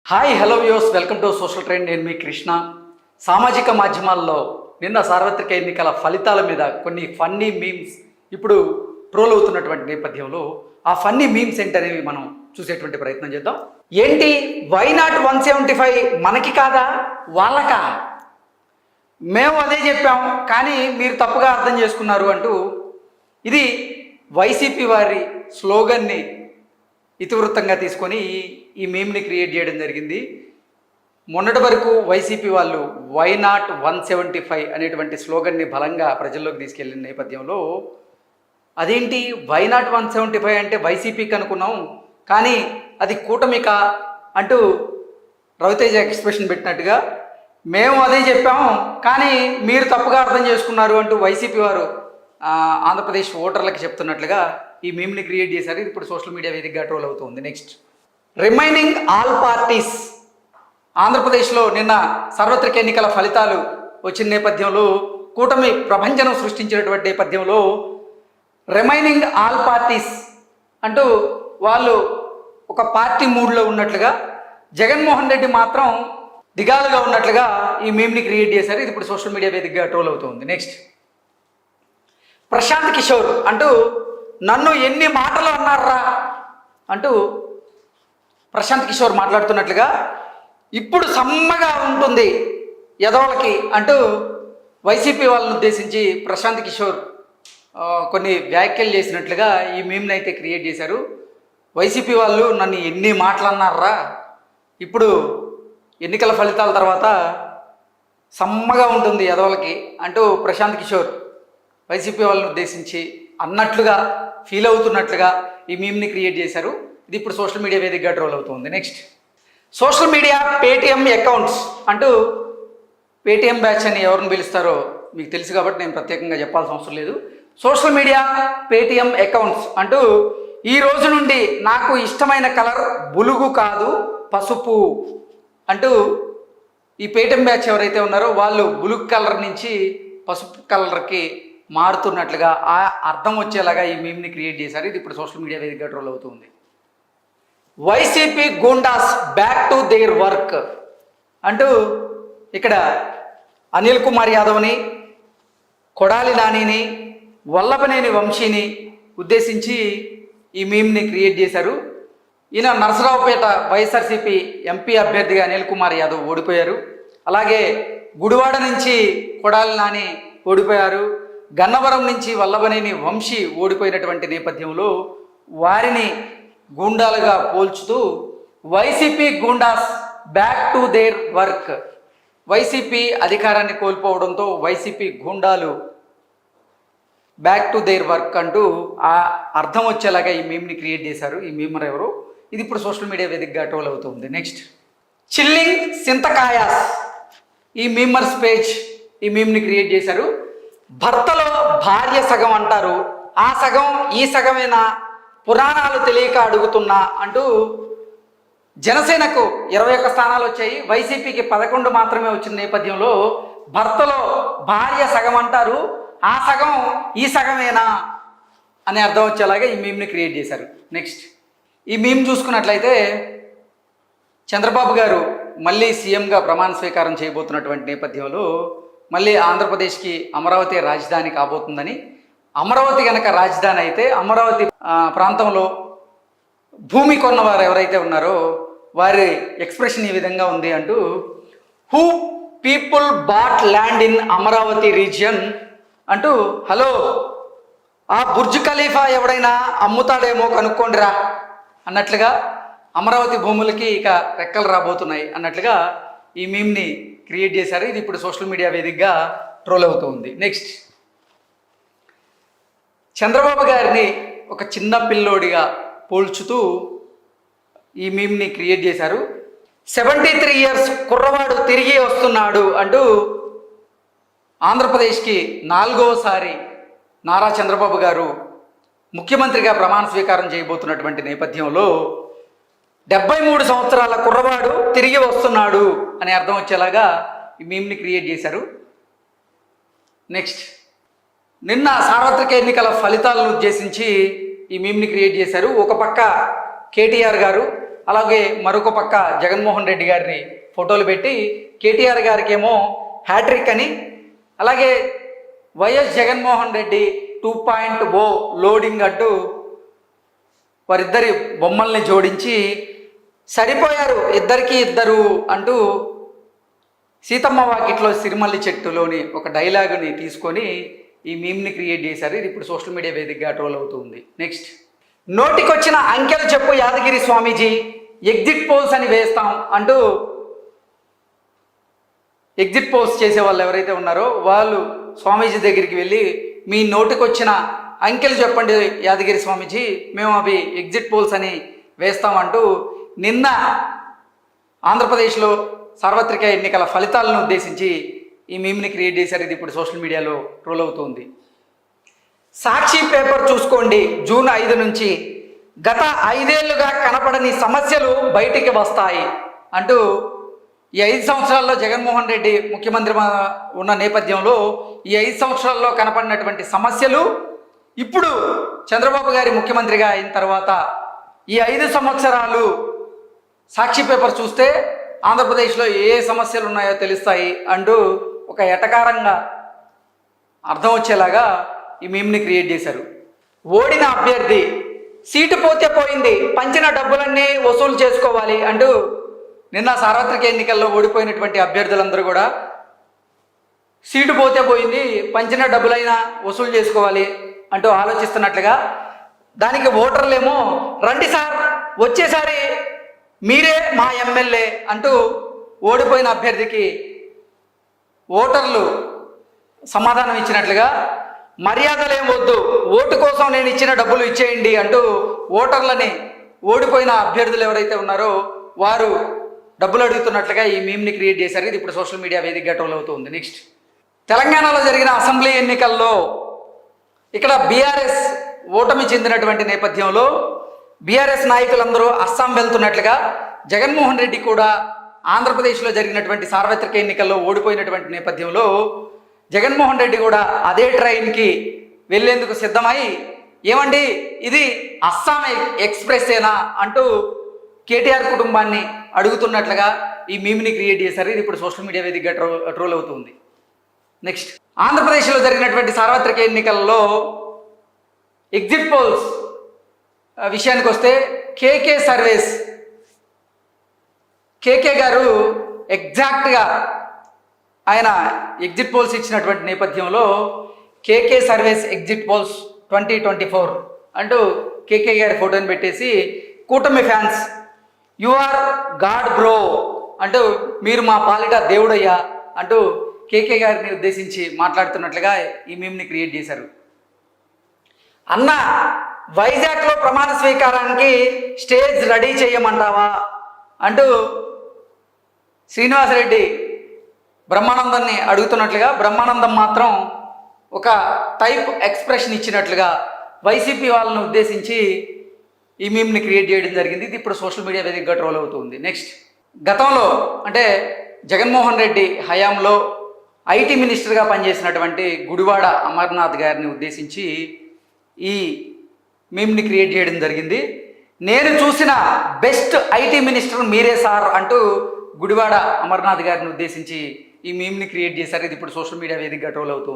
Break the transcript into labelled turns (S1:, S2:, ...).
S1: Hi hello views, welcome to social trend. నేను మీ కృష్ణ. సామాజిక మాధ్యమాల్లో నిన్న సార్వత్రిక ఎన్నికల ఫలితాల మీద కొన్ని ఫన్నీ మీమ్స్ ఇప్పుడు ట్రోల్ అవుతున్నటువంటి నేపథ్యంలో ఆ ఫన్నీ మీమ్స్ ఏంటనేవి మనం చూసేటువంటి ప్రయత్నం చేద్దాం. ఏంటి వై నాట్ 175 మనకి కాదా వాళ్ళకా? మేము అదే చెప్పాం కానీ మీరు తప్పుగా అర్థం చేసుకున్నారు అంటూ ఇది వైసీపీ వారి స్లోగన్ని ఇతివృత్తంగా తీసుకొని ఈ మీమ్ని క్రియేట్ చేయడం జరిగింది. మొన్నటి వరకు వైసీపీ వాళ్ళు వై నాట్ 175 అనేటువంటి స్లోగన్ని బలంగా ప్రజల్లోకి తీసుకెళ్లిన నేపథ్యంలో అదేంటి వై నాట్ 175 అంటే వైసీపీకి అనుకున్నాం కానీ అది కూటమిక అంటూ రవితేజ ఎక్స్ప్రెషన్ పెట్టినట్టుగా మేము అదే చెప్పాము కానీ మీరు తప్పుగా అర్థం చేసుకున్నారు అంటూ వైసీపీ వారు ఆంధ్రప్రదేశ్ ఓటర్లకి చెప్తున్నట్లుగా ఈ మీమ్ని క్రియేట్ చేశారు. ఇది ఇప్పుడు సోషల్ మీడియా వేదికగా ట్రోల్ అవుతుంది. Next, remaining all parties. ఆంధ్రప్రదేశ్లో నిన్న సార్వత్రిక ఎన్నికల ఫలితాలు వచ్చిన నేపథ్యంలో కూటమి ప్రభంజనం సృష్టించినటువంటి నేపథ్యంలో రిమైనింగ్ ఆల్ పార్టీస్ అంటూ వాళ్ళు ఒక పార్టీ మూడ్లో ఉన్నట్లుగా, జగన్మోహన్ రెడ్డి మాత్రం దిగాలుగా ఉన్నట్లుగా ఈ మీమ్ని క్రియేట్ చేశారు. ఇది ఇప్పుడు సోషల్ మీడియా వేదికగా ట్రోల్ అవుతుంది. నెక్స్ట్, ప్రశాంత్ కిషోర్ అంటూ నన్ను ఎన్ని మాటలు అన్నారా అంటూ ప్రశాంత్ కిషోర్ మాట్లాడుతున్నట్లుగా ఇప్పుడు సమ్మగా ఉంటుంది ఎదవలకి అంటూ వైసీపీ వాళ్ళని ఉద్దేశించి ప్రశాంత్ కిషోర్ కొన్ని వ్యాఖ్యలు చేసినట్లుగా ఈ మీమ్ని అయితే క్రియేట్ చేశారు. వైసీపీ వాళ్ళు నన్ను ఎన్ని మాటలు అన్నారా, ఇప్పుడు ఎన్నికల ఫలితాల తర్వాత సమ్మగా ఉంటుంది ఎదవలకి అంటూ ప్రశాంత్ కిషోర్ వైసీపీ వాళ్ళని ఉద్దేశించి అన్నట్లుగా ఫీల్ అవుతున్నట్లుగా ఈ మీమ్ని క్రియేట్ చేశారు. ఇది ఇప్పుడు సోషల్ మీడియా వేదికగా ట్రోల్ అవుతుంది. Next, social media Paytm accounts అంటూ పేటిఎం బ్యాచ్ అని ఎవరిని పిలుస్తారో మీకు తెలుసు కాబట్టి నేను ప్రత్యేకంగా చెప్పాల్సిన అవసరం లేదు. సోషల్ మీడియా పేటిఎం అకౌంట్స్ అంటూ ఈ రోజు నుండి నాకు ఇష్టమైన కలర్ బులుగు కాదు పసుపు అంటూ ఈ పేటిఎం బ్యాచ్ ఎవరైతే ఉన్నారో వాళ్ళు బులుగు కలర్ నుంచి పసుపు కలర్కి మారుతున్నట్లుగా ఆ అర్థం వచ్చేలాగా ఈ మీమ్ని క్రియేట్ చేశారు. ఇది ఇప్పుడు సోషల్ మీడియా వేదికగా ట్రోల్ అవుతుంది. YCP goondas back to their work అంటూ ఇక్కడ అనిల్ కుమార్ యాదవ్ని, కొడాలి నానిని, వల్లభనేని వంశీని ఉద్దేశించి ఈ మీమ్ని క్రియేట్ చేశారు. ఈయన నరసరావుపేట వైఎస్ఆర్సీపీ ఎంపీ అభ్యర్థిగా అనిల్ కుమార్ యాదవ్ ఓడిపోయారు. అలాగే గుడివాడ నుంచి కొడాలి నాని ఓడిపోయారు. గన్నవరం నుంచి వల్లభనేని వంశీ ఓడిపోయినటువంటి నేపథ్యంలో వారిని గూండాలుగా పోల్చుతూ YCP goondas back to their work, YCP అధికారాన్ని కోల్పోవడంతో వైసీపీ గూండాలు బ్యాక్ టు దేర్ వర్క్ అంటూ ఆ అర్థం వచ్చేలాగా ఈ మీమ్ని క్రియేట్ చేశారు. ఈ మీమర్ ఎవరు? ఇది ఇప్పుడు సోషల్ మీడియా వేదికగా ట్రోల్ అవుతుంది. నెక్స్ట్, చిల్లింగ్ సింతకాయాస్ ఈ మీమర్స్ పేజ్ ఈ మీమ్ని క్రియేట్ చేశారు. భర్తలో భార్య సగం అంటారు, ఆ సగం ఈ సగమేనా, పురాణాలు తెలియక అడుగుతున్నా అంటూ జనసేనకు 21 స్థానాలు వచ్చాయి, వైసీపీకి 11 మాత్రమే వచ్చిన నేపథ్యంలో భర్తలో భార్య సగం అంటారు, ఆ సగం ఈ సగమేనా అనే అర్థం వచ్చేలాగా ఈ మీమ్ని క్రియేట్ చేశారు. నెక్స్ట్, ఈ మీమ్ చూసుకున్నట్లయితే చంద్రబాబు గారు మళ్ళీ సీఎంగా ప్రమాణ స్వీకారం చేయబోతున్నటువంటి నేపథ్యంలో మళ్ళీ ఆంధ్రప్రదేశ్కి అమరావతి రాజధాని కాబోతుందని, అమరావతి కనుక రాజధాని అయితే అమరావతి ప్రాంతంలో భూమి కొన్నవారు ఎవరైతే ఉన్నారో వారి ఎక్స్ప్రెషన్ ఈ విధంగా ఉంది అంటూ who people bought land in Amaravati region అంటూ హలో ఆ బుర్జ్ ఖలీఫా ఎవడైనా అమ్ముతాడేమో కనుక్కోండిరా అన్నట్లుగా అమరావతి భూములకి ఇక రెక్కలు రాబోతున్నాయి అన్నట్లుగా ఈ మీమ్ని క్రియేట్ చేశారు. ఇది ఇప్పుడు సోషల్ మీడియా వేదికగా ట్రోల్ అవుతుంది. నెక్స్ట్, చంద్రబాబు గారిని ఒక చిన్న పిల్లోడిగా పోల్చుతూ ఈ మీమ్ని క్రియేట్ చేశారు. 73 ఇయర్స్ కుర్రవాడు తిరిగి వస్తున్నాడు అంటూ ఆంధ్రప్రదేశ్కి 4వసారి నారా చంద్రబాబు గారు ముఖ్యమంత్రిగా ప్రమాణ స్వీకారం చేయబోతున్నటువంటి నేపథ్యంలో 73 సంవత్సరాల కుర్రవాడు తిరిగి వస్తున్నాడు అని అర్థం వచ్చేలాగా ఈ మీమ్ని క్రియేట్ చేశారు. నెక్స్ట్, నిన్న సార్వత్రిక ఎన్నికల ఫలితాలను ఉద్దేశించి ఈ మీమ్ని క్రియేట్ చేశారు. ఒక పక్క కేటీఆర్ గారు, అలాగే మరొక పక్క జగన్మోహన్ రెడ్డి గారిని ఫోటోలు పెట్టి కేటీఆర్ గారికి ఏమో హ్యాట్రిక్ అని, అలాగే వైఎస్ జగన్మోహన్ రెడ్డి 2.0 లోడింగ్ అంటూ వారిద్దరి బొమ్మల్ని జోడించి సరిపోయారు ఇద్దరికి ఇద్దరు అంటూ సీతమ్మ వాకిట్లో సిరిమల్లి చెట్టులోని ఒక డైలాగుని తీసుకొని ఈ మీమ్ని క్రియేట్ చేశారు. ఇది ఇప్పుడు సోషల్ మీడియా వేదికగా ట్రోల్ అవుతుంది. నెక్స్ట్, నోటికొచ్చిన అంకెలు చెప్పు యాదగిరి స్వామీజీ, ఎగ్జిట్ పోల్స్ అని వేస్తాం అంటూ ఎగ్జిట్ పోల్స్ చేసే వాళ్ళు ఎవరైతే ఉన్నారో వాళ్ళు స్వామీజీ దగ్గరికి వెళ్ళి మీ నోటికొచ్చిన అంకెలు చెప్పండి యాదగిరి స్వామీజీ, మేము అవి ఎగ్జిట్ పోల్స్ అని వేస్తామంటూ నిన్న ఆంధ్రప్రదేశ్లో సార్వత్రిక ఎన్నికల ఫలితాలను ఉద్దేశించి ఈ మీమ్ని క్రియేట్ చేశారు. ఇది ఇప్పుడు సోషల్ మీడియాలో ట్రోల్ అవుతుంది. సాక్షి పేపర్ చూసుకోండి, జూన్ 5 నుంచి గత 5 ఏళ్లుగా కనపడని సమస్యలు బయటికి వస్తాయి అంటూ ఈ 5 సంవత్సరాల్లో జగన్మోహన్ రెడ్డి ముఖ్యమంత్రి ఉన్న నేపథ్యంలో ఈ 5 సంవత్సరాల్లో కనపడినటువంటి సమస్యలు ఇప్పుడు చంద్రబాబు గారి ముఖ్యమంత్రిగా అయిన తర్వాత ఈ 5 సంవత్సరాలు సాక్షి పేపర్ చూస్తే ఆంధ్రప్రదేశ్లో ఏ సమస్యలు ఉన్నాయో తెలుస్తాయి అంటూ ఒక ఎటకారంగా అర్థం వచ్చేలాగా ఈ మీమ్ని క్రియేట్ చేశారు. ఓడిన అభ్యర్థి సీటు పోతే పోయింది, పంచిన డబ్బులన్నీ వసూలు చేసుకోవాలి అంటూ నిన్న సార్వత్రిక ఎన్నికల్లో ఓడిపోయినటువంటి అభ్యర్థులందరూ కూడా సీటు పోతే పోయింది, పంచిన డబ్బులైనా వసూలు చేసుకోవాలి అంటూ ఆలోచిస్తున్నట్లుగా, దానికి ఓటర్లేమో రండి సార్ వచ్చేసారి మీరే మా ఎమ్మెల్యే అంటూ ఓడిపోయిన అభ్యర్థికి ఓటర్లు సమాధానం ఇచ్చినట్లుగా, మర్యాదలేం వద్దు, ఓటు కోసం నేను ఇచ్చిన డబ్బులు ఇచ్చేయండి అంటూ ఓటర్లని ఓడిపోయిన అభ్యర్థులు ఎవరైతే ఉన్నారో వారు డబ్బులు అడుగుతున్నట్లుగా ఈ మీమ్ని క్రియేట్ చేశారు. ఇది ఇప్పుడు సోషల్ మీడియా వేదికగా ట్రోల్ అవుతుంది. నెక్స్ట్, తెలంగాణలో జరిగిన అసెంబ్లీ ఎన్నికల్లో ఇక్కడ బీఆర్ఎస్ ఓటమి చెందినటువంటి నేపథ్యంలో బీఆర్ఎస్ నాయకులందరూ అస్సాం వెళ్తున్నట్లుగా, జగన్మోహన్ రెడ్డి కూడా ఆంధ్రప్రదేశ్లో జరిగినటువంటి సార్వత్రిక ఎన్నికల్లో ఓడిపోయినటువంటి నేపథ్యంలో జగన్మోహన్ రెడ్డి కూడా అదే ట్రైన్కి వెళ్ళేందుకు సిద్ధమై, ఏమండి ఇది అస్సాం ఎక్స్ప్రెస్సేనా అంటూ కేటీఆర్ కుటుంబాన్ని అడుగుతున్నట్లుగా ఈ మీమ్ని క్రియేట్ చేశారు. ఇది ఇప్పుడు సోషల్ మీడియా వేదికగా ట్రోల్ అవుతుంది. నెక్స్ట్, ఆంధ్రప్రదేశ్లో జరిగినటువంటి సార్వత్రిక ఎన్నికల్లో ఎగ్జిట్ పోల్స్ విషయానికి వస్తే కేకే సర్వేస్, కేకే గారు ఎగ్జాక్ట్గా ఆయన ఎగ్జిట్ పోల్స్ ఇచ్చినటువంటి నేపథ్యంలో కేకే సర్వేస్ ఎగ్జిట్ పోల్స్ 2024 అంటూ కేకే గారి ఫోటోని పెట్టేసి కూటమి fans you are god bro అంటూ మీరు మా పాలిట దేవుడయ్యా అంటూ కేకే గారిని ఉద్దేశించి మాట్లాడుతున్నట్లుగా ఈ మీమ్ని క్రియేట్ చేశారు. అన్న వైజాగ్లో ప్రమాణ స్వీకారానికి స్టేజ్ రెడీ చేయమంటావా అంటూ శ్రీనివాసరెడ్డి బ్రహ్మానందాన్ని అడుగుతున్నట్లుగా, బ్రహ్మానందం మాత్రం ఒక టైప్ ఎక్స్ప్రెషన్ ఇచ్చినట్లుగా వైసీపీ వాళ్ళని ఉద్దేశించి ఈ మీమ్ని క్రియేట్ చేయడం జరిగింది. ఇది ఇప్పుడు సోషల్ మీడియా వేదికగా ట్రోల్ అవుతుంది. నెక్స్ట్, గతంలో అంటే జగన్మోహన్ రెడ్డి హయాంలో ఐటీ మినిస్టర్గా పనిచేసినటువంటి గుడివాడ అమర్నాథ్ గారిని ఉద్దేశించి ఈ మీమ్ని క్రియేట్ చేయడం జరిగింది. నేను చూసిన బెస్ట్ ఐటీ మినిస్టర్ మీరే సార్ అంటూ గుడివాడ అమర్నాథ్ గారిని ఉద్దేశించి ఈ మీమ్ని క్రియేట్ చేశారు. ఇది ఇప్పుడు సోషల్ మీడియా వేదికగా ట్రోల్ అవుతుంది.